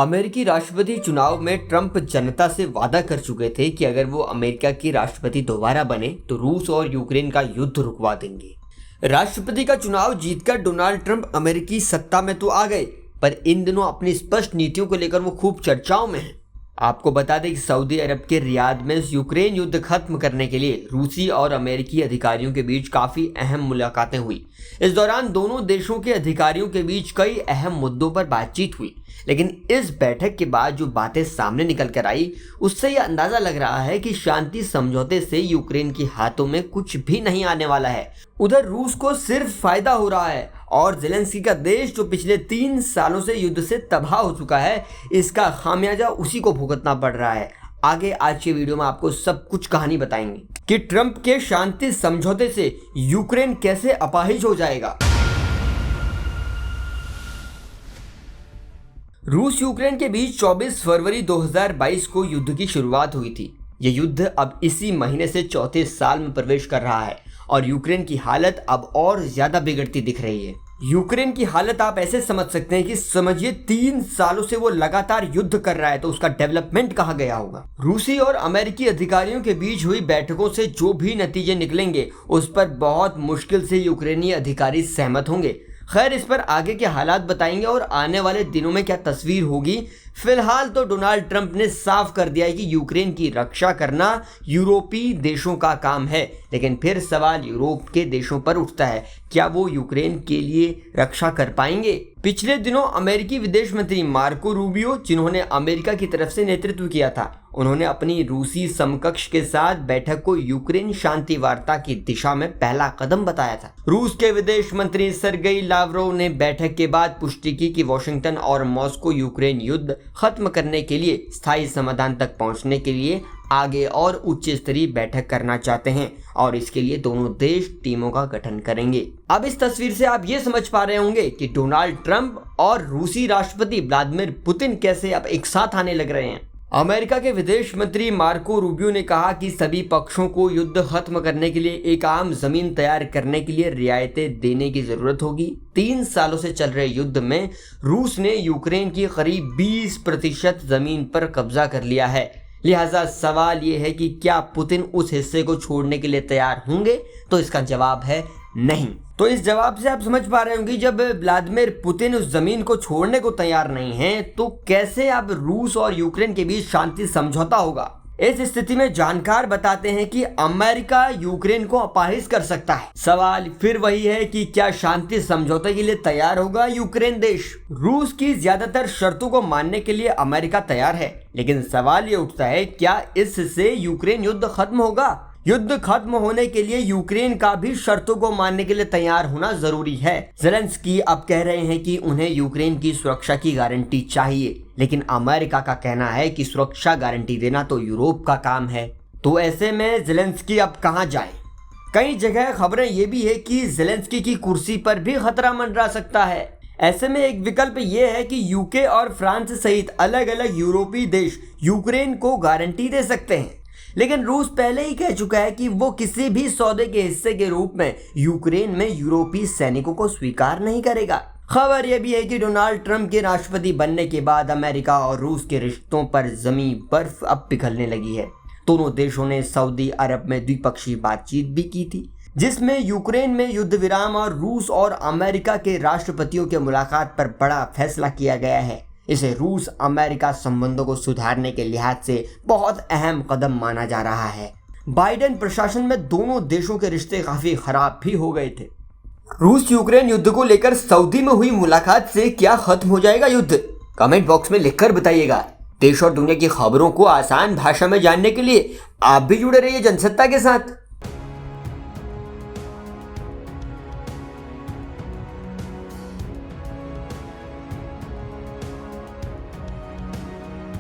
अमेरिकी राष्ट्रपति चुनाव में ट्रंप जनता से वादा कर चुके थे कि अगर वो अमेरिका के राष्ट्रपति दोबारा बने तो रूस और यूक्रेन का युद्ध रुकवा देंगे। राष्ट्रपति का चुनाव जीतकर डोनाल्ड ट्रंप अमेरिकी सत्ता में तो आ गए, पर इन दिनों अपनी स्पष्ट नीतियों को लेकर वो खूब चर्चाओं में हैं। आपको बता दें कि सऊदी अरब के रियाद में यूक्रेन युद्ध खत्म करने के लिए रूसी और अमेरिकी अधिकारियों के बीच काफी अहम मुलाकातें हुई। इस दौरान दोनों देशों के अधिकारियों के बीच कई अहम मुद्दों पर बातचीत हुई, लेकिन इस बैठक के बाद जो बातें सामने निकल कर आई उससे यह अंदाजा लग रहा है कि शांति समझौते से यूक्रेन के हाथों में कुछ भी नहीं आने वाला है। उधर रूस को सिर्फ फायदा हो रहा है और ज़ेलेंस्की का देश जो पिछले 3 सालों से युद्ध से तबाह हो चुका है, इसका खामियाजा उसी को भुगतना पड़ रहा है। आगे आज के वीडियो में आपको सब कुछ कहानी बताएंगे कि ट्रंप के शांति समझौते से यूक्रेन कैसे अपाहिज हो जाएगा। रूस यूक्रेन के बीच 24 फरवरी 2022 को युद्ध की शुरुआत हुई थी। ये युद्ध अब इसी महीने से चौथे साल में प्रवेश कर रहा है और यूक्रेन की हालत अब और ज्यादा बिगड़ती दिख रही है। यूक्रेन की हालत आप ऐसे समझ सकते हैं कि समझिए 3 सालों से वो लगातार युद्ध कर रहा है, तो उसका डेवलपमेंट कहाँ गया होगा। रूसी और अमेरिकी अधिकारियों के बीच हुई बैठकों से जो भी नतीजे निकलेंगे उस पर बहुत मुश्किल से यूक्रेनी अधिकारी सहमत होंगे। खैर, इस पर आगे के हालात बताएंगे और आने वाले दिनों में क्या तस्वीर होगी। फिलहाल तो डोनाल्ड ट्रंप ने साफ कर दिया है कि यूक्रेन की रक्षा करना यूरोपीय देशों का काम है, लेकिन फिर सवाल यूरोप के देशों पर उठता है, क्या वो यूक्रेन के लिए रक्षा कर पाएंगे। पिछले दिनों अमेरिकी विदेश मंत्री मार्को रूबियो, जिन्होंने अमेरिका की तरफ से नेतृत्व किया था, उन्होंने अपनी रूसी समकक्ष के साथ बैठक को यूक्रेन शांति वार्ता की दिशा में पहला कदम बताया था। रूस के विदेश मंत्री सर्गेई लावरोव ने बैठक के बाद पुष्टि की कि वॉशिंगटन और मॉस्को यूक्रेन युद्ध खत्म करने के लिए स्थायी समाधान तक पहुंचने के लिए आगे और उच्च स्तरीय बैठक करना चाहते हैं और इसके लिए दोनों देश टीमों का गठन करेंगे। अब इस तस्वीर से आप ये समझ पा रहे होंगे कि डोनाल्ड ट्रंप और रूसी राष्ट्रपति व्लादिमीर पुतिन कैसे अब एक साथ आने लग रहे हैं। अमेरिका के विदेश मंत्री मार्को रूबियो ने कहा कि सभी पक्षों को युद्ध खत्म करने के लिए एक आम जमीन तैयार करने के लिए रियायतें देने की जरूरत होगी। 3 सालों से चल रहे युद्ध में रूस ने यूक्रेन की करीब 20% जमीन पर कब्जा कर लिया है। लिहाजा सवाल ये है कि क्या पुतिन उस हिस्से को छोड़ने के लिए तैयार होंगे, तो इसका जवाब है नहीं। तो इस जवाब से आप समझ पा रहे होंगे, जब व्लादिमीर पुतिन उस जमीन को छोड़ने को तैयार नहीं है तो कैसे अब रूस और यूक्रेन के बीच शांति समझौता होगा। इस स्थिति में जानकार बताते हैं कि अमेरिका यूक्रेन को अपाहिज कर सकता है। सवाल फिर वही है कि क्या शांति समझौते के लिए तैयार होगा यूक्रेन देश। रूस की ज्यादातर शर्तों को मानने के लिए अमेरिका तैयार है, लेकिन सवाल ये उठता है, क्या इससे यूक्रेन युद्ध खत्म होगा। युद्ध खत्म होने के लिए यूक्रेन का भी शर्तों को मानने के लिए तैयार होना जरूरी है। ज़ेलेंस्की अब कह रहे हैं कि उन्हें यूक्रेन की सुरक्षा की गारंटी चाहिए, लेकिन अमेरिका का कहना है कि सुरक्षा गारंटी देना तो यूरोप का काम है। तो ऐसे में ज़ेलेंस्की अब कहां जाए। कई जगह खबरें ये भी है कि ज़ेलेंस्की की कुर्सी पर भी खतरा मंडरा सकता है। ऐसे में एक विकल्प ये है कि यूके और फ्रांस सहित अलग अलग यूरोपीय देश यूक्रेन को गारंटी दे सकते हैं, लेकिन रूस पहले ही कह चुका है कि वो किसी भी सौदे के हिस्से के रूप में यूक्रेन में यूरोपीय सैनिकों को स्वीकार नहीं करेगा। खबर यह भी है कि डोनाल्ड ट्रंप के राष्ट्रपति बनने के बाद अमेरिका और रूस के रिश्तों पर जमी बर्फ अब पिघलने लगी है। दोनों देशों ने सऊदी अरब में द्विपक्षीय बातचीत भी की थी, जिसमें यूक्रेन में युद्ध विराम और रूस और अमेरिका के राष्ट्रपतियों के मुलाकात पर बड़ा फैसला किया गया है। इसे रूस अमेरिका संबंधों को सुधारने के लिहाज से बहुत अहम कदम माना जा रहा है। बाइडेन प्रशासन में दोनों देशों के रिश्ते काफी खराब भी हो गए थे। रूस यूक्रेन युद्ध को लेकर सऊदी में हुई मुलाकात से क्या खत्म हो जाएगा युद्ध? कमेंट बॉक्स में लिखकर बताइएगा। देश और दुनिया की खबरों को आसान भाषा में जानने के लिए आप भी जुड़े रहिए जनसत्ता के साथ।